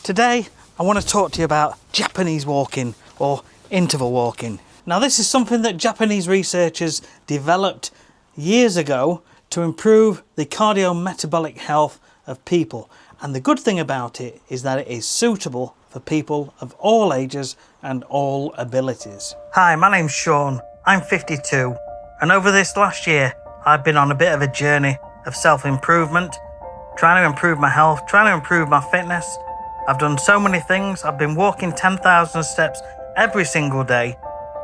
Today I want to talk to you about Japanese walking or interval walking. Now this is something that Japanese researchers developed years ago to improve the cardiometabolic health of people, and the good thing about it is that it is suitable for people of all ages and all abilities. Hi, my name's Shaun, I'm 52, and over this last year I've been on a bit of a journey of self-improvement, trying to improve my health, trying to improve my fitness. I've done so many things. I've been walking 10,000 steps every single day.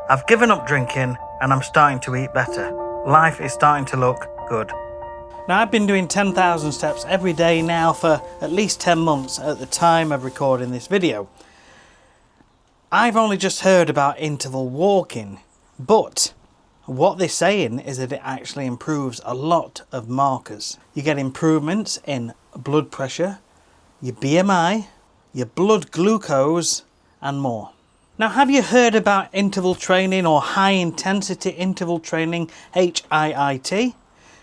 I've given up drinking and I'm starting to eat better. Life is starting to look good. Now I've been doing 10,000 steps every day now for at least 10 months at the time of recording this video. I've only just heard about interval walking, but what they're saying is that it actually improves a lot of markers. You get improvements in blood pressure, your BMI, your blood glucose and more. Now, have you heard about interval training or high intensity interval training, HIIT?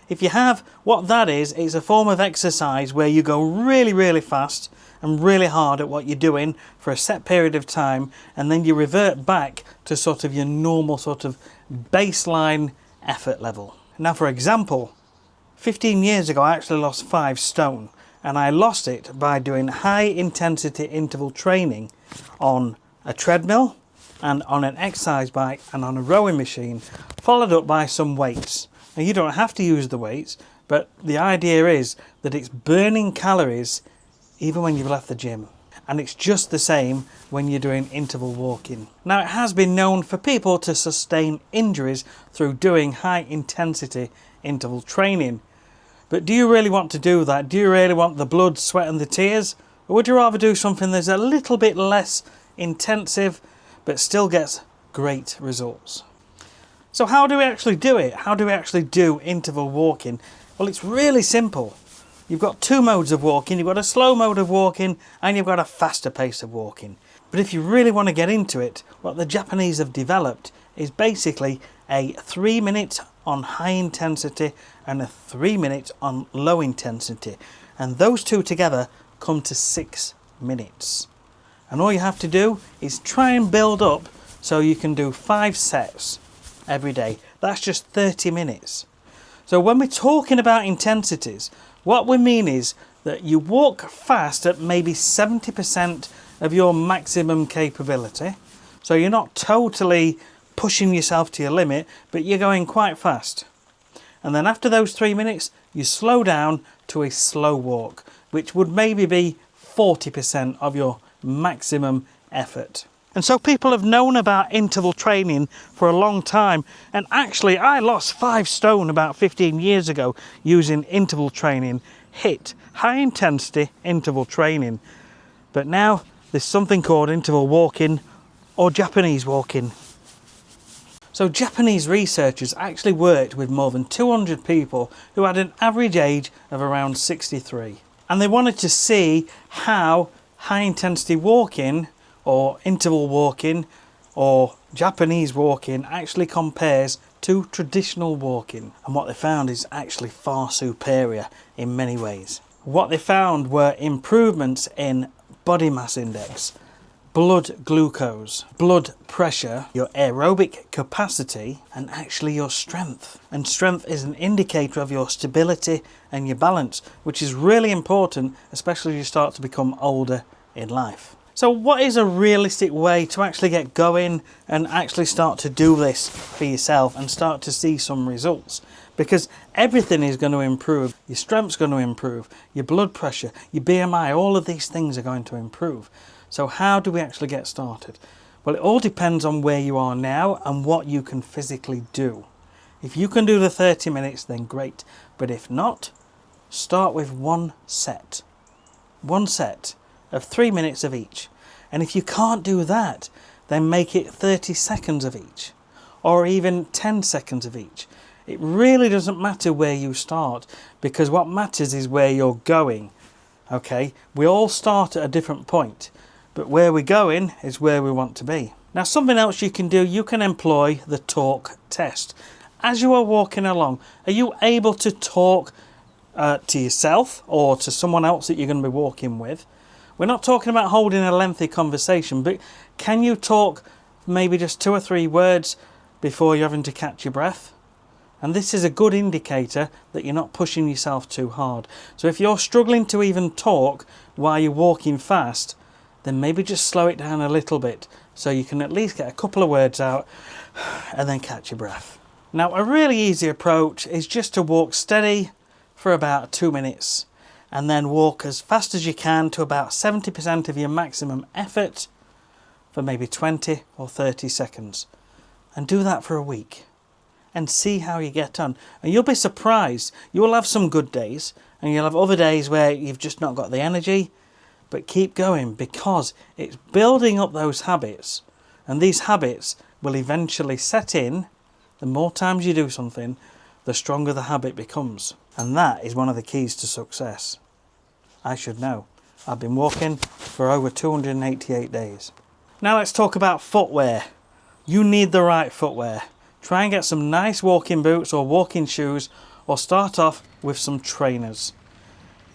If you have, what that is, it's a form of exercise where you go really fast and really hard at what you're doing for a set period of time, and then you revert back to sort of your normal sort of baseline effort level. Now, for example, 15 years ago I actually lost 5 stone, and I lost it by doing high intensity interval training on a treadmill and on an exercise bike and on a rowing machine, followed up by some weights. Now you don't have to use the weights, but the idea is that it's burning calories even when you've left the gym. And it's just the same when you're doing interval walking. Now it has been known for people to sustain injuries through doing high intensity interval training. But do you really want to do that? Do you really want the blood, sweat and the tears? Or would you rather do something that's a little bit less intensive but still gets great results? So how do we actually do it? How do we actually do interval walking? Well, it's really simple. You've got 2 modes of walking. You've got a slow mode of walking and you've got a faster pace of walking. But if you really want to get into it, what the Japanese have developed is basically a 3 minute on high intensity and a 3 minute on low intensity. And those two together come to 6 minutes. And all you have to do is try and build up so you can do 5 sets every day. That's just 30 minutes. So when we're talking about intensities, what we mean is that you walk fast at maybe 70% of your maximum capability. So you're not totally pushing yourself to your limit, but you're going quite fast. And then after those 3 minutes, you slow down to a slow walk, which would maybe be 40% of your maximum effort. And so people have known about interval training for a long time. And actually, I lost 5 stone about 15 years ago using interval training, HIIT, high intensity interval training. But now there's something called interval walking or Japanese walking. So Japanese researchers actually worked with more than 200 people who had an average age of around 63. And they wanted to see how high intensity walking or interval walking or Japanese walking actually compares to traditional walking. And what they found is actually far superior in many ways. What they found were improvements in body mass index, blood glucose, blood pressure, your aerobic capacity, and actually your strength. And strength is an indicator of your stability and your balance, which is really important, especially as you start to become older in life. So what is a realistic way to actually get going and actually start to do this for yourself and start to see some results? Because everything is going to improve. Your strength's going to improve, your blood pressure, your BMI, all of these things are going to improve. So how do we actually get started? Well, it all depends on where you are now and what you can physically do. If you can do the 30 minutes, then great. But if not, start with one set. One set of 3 minutes of each. And if you can't do that, then make it 30 seconds of each. Or even 10 seconds of each. It really doesn't matter where you start, because what matters is where you're going. Okay? We all start at a different point. But where we're going is where we want to be. Now, something else you can do, you can employ the talk test. As you are walking along, are you able to talk to yourself or to someone else that you're going to be walking with? We're not talking about holding a lengthy conversation, but can you talk maybe just 2 or 3 words before you're having to catch your breath? And this is a good indicator that you're not pushing yourself too hard. So if you're struggling to even talk while you're walking fast, then maybe just slow it down a little bit so you can at least get a couple of words out and then catch your breath. Now, a really easy approach is just to walk steady for about 2 minutes and then walk as fast as you can to about 70% of your maximum effort for maybe 20 or 30 seconds. And do that for a week and see how you get on. And you'll be surprised. You'll have some good days and you'll have other days where you've just not got the energy. But keep going, because it's building up those habits, and these habits will eventually set in. The more times you do something, the stronger the habit becomes. And that is one of the keys to success. I should know. I've been walking for over 288 days. Now let's talk about footwear. You need the right footwear. Try and get some nice walking boots or walking shoes, or start off with some trainers.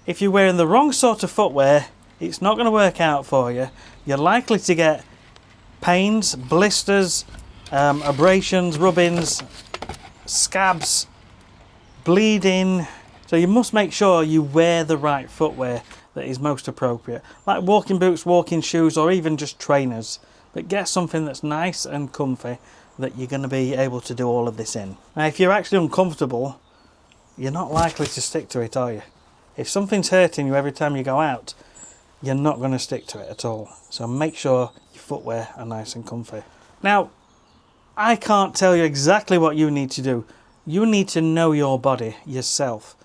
If you're wearing the wrong sort of footwear, it's not going to work out for you. You're likely to get pains, blisters, abrasions, rubbings, scabs, bleeding. So you must make sure you wear the right footwear that is most appropriate, like walking boots, walking shoes, or even just trainers. But get something that's nice and comfy that you're going to be able to do all of this in. Now, if you're actually uncomfortable, you're not likely to stick to it, are you? If something's hurting you every time you go out, you're not going to stick to it at all. So make sure your footwear are nice and comfy. Now, I can't tell you exactly what you need to do. You need to know your body yourself.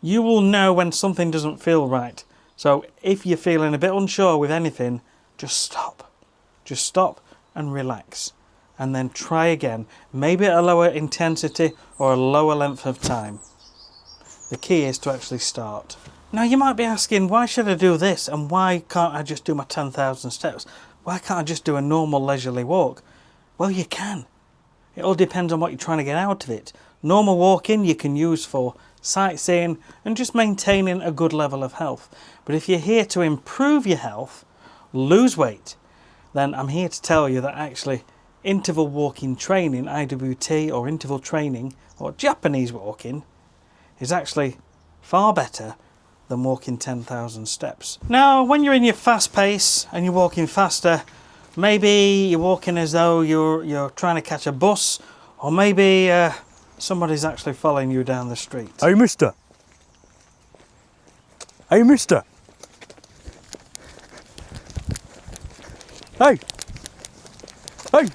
You will know when something doesn't feel right. So if you're feeling a bit unsure with anything, just stop. Just stop and relax. And then try again. Maybe at a lower intensity or a lower length of time. The key is to actually start. Now you might be asking, why should I do this, and why can't I just do my 10,000 steps? Why can't I just do a normal leisurely walk? Well, you can. It all depends on what you're trying to get out of it. Normal walking you can use for sightseeing and just maintaining a good level of health. But if you're here to improve your health, lose weight, then I'm here to tell you that actually interval walking training, IWT, or interval training, or Japanese walking, is actually far better than walking 10,000 steps. Now, when you're in your fast pace and you're walking faster, maybe you're walking as though you're trying to catch a bus, or maybe somebody's actually following you down the street. Hey, mister. Hey, mister. Hey. Hey.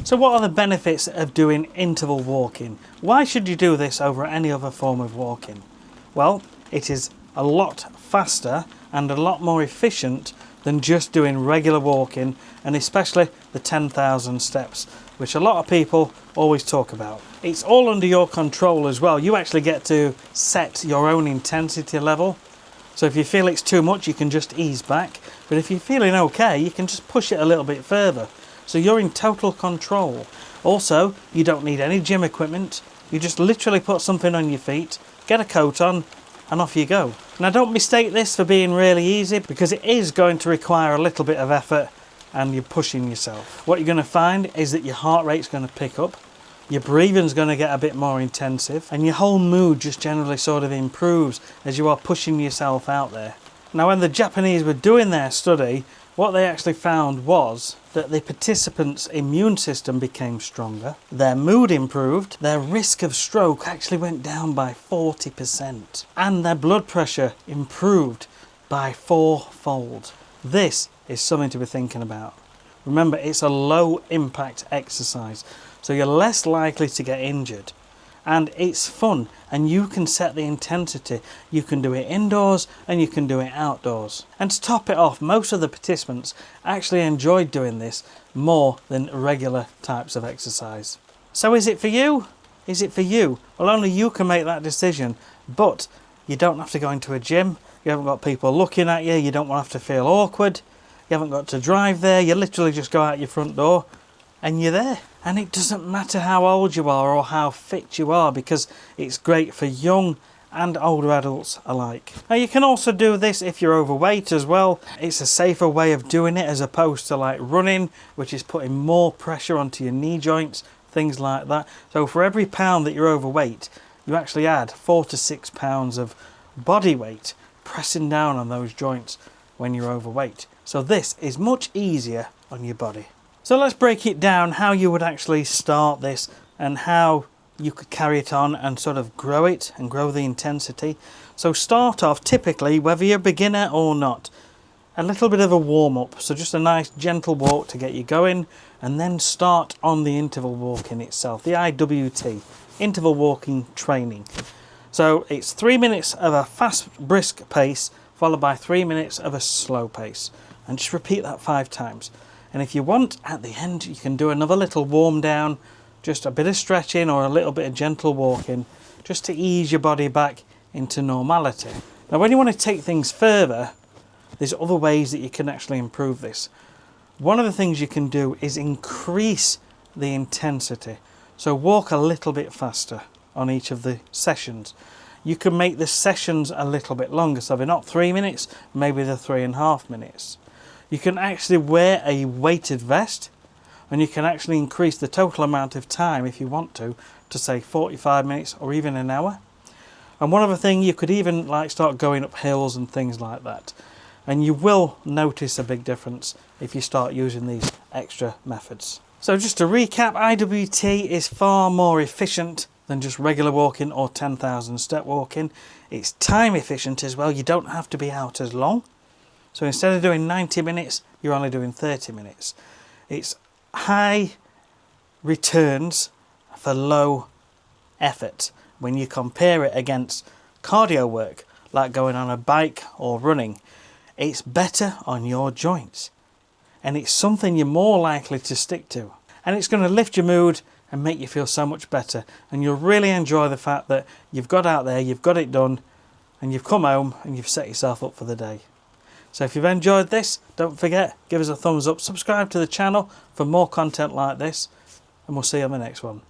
So what are the benefits of doing interval walking? Why should you do this over any other form of walking? Well, it is a lot faster and a lot more efficient than just doing regular walking, and especially the 10,000 steps, which a lot of people always talk about. It's all under your control as well. You actually get to set your own intensity level. So if you feel it's too much, you can just ease back. But if you're feeling okay, you can just push it a little bit further. So you're in total control. Also, you don't need any gym equipment. You just literally put something on your feet, get a coat on, and off you go. Now, don't mistake this for being really easy, because it is going to require a little bit of effort and you're pushing yourself. What you're going to find is that your heart rate's going to pick up, your breathing's going to get a bit more intensive, and your whole mood just generally sort of improves as you are pushing yourself out there. Now, when the Japanese were doing their study, what they actually found was that the participants' immune system became stronger, their mood improved, their risk of stroke actually went down by 40%, and their blood pressure improved by 4-fold. This is something to be thinking about. Remember, it's a low impact exercise, so you're less likely to get injured. And it's fun, and you can set the intensity. You can do it indoors and you can do it outdoors. And to top it off, most of the participants actually enjoyed doing this more than regular types of exercise. So is it for you? Is it for you? Well, only you can make that decision, but you don't have to go into a gym. You haven't got people looking at you. You don't want to have to feel awkward. You haven't got to drive there. You literally just go out your front door and you're there. And it doesn't matter how old you are or how fit you are, because it's great for young and older adults alike. Now you can also do this if you're overweight as well. It's a safer way of doing it as opposed to like running, which is putting more pressure onto your knee joints, things like that. So for every pound that you're overweight, you actually add 4 to 6 pounds of body weight pressing down on those joints when you're overweight. So this is much easier on your body. So let's break it down how you would actually start this and how you could carry it on and sort of grow it and grow the intensity. So start off, typically, whether you're a beginner or not, a little bit of a warm-up. So just a nice gentle walk to get you going, and then start on the interval walking itself, the IWT, interval walking training. So it's 3 minutes of a fast, brisk pace, followed by 3 minutes of a slow pace. And just repeat that 5 times. And if you want, at the end, you can do another little warm down, just a bit of stretching or a little bit of gentle walking, just to ease your body back into normality. Now, when you want to take things further, there's other ways that you can actually improve this. One of the things you can do is increase the intensity. So walk a little bit faster on each of the sessions. You can make the sessions a little bit longer. So they're not 3 minutes, maybe they're 3.5 minutes. You can actually wear a weighted vest, and you can actually increase the total amount of time if you want to say 45 minutes or even an hour. And one other thing, you could even like start going up hills and things like that. And you will notice a big difference if you start using these extra methods. So just to recap, IWT is far more efficient than just regular walking or 10,000 step walking. It's time efficient as well. You don't have to be out as long. So instead of doing 90 minutes, you're only doing 30 minutes. It's high returns for low effort when you compare it against cardio work, like going on a bike or running. It's better on your joints, and it's something you're more likely to stick to, and it's going to lift your mood and make you feel so much better, and you'll really enjoy the fact that you've got out there, you've got it done, and you've come home and you've set yourself up for the day. So if you've enjoyed this, don't forget, give us a thumbs up, subscribe to the channel for more content like this, and we'll see you on the next one.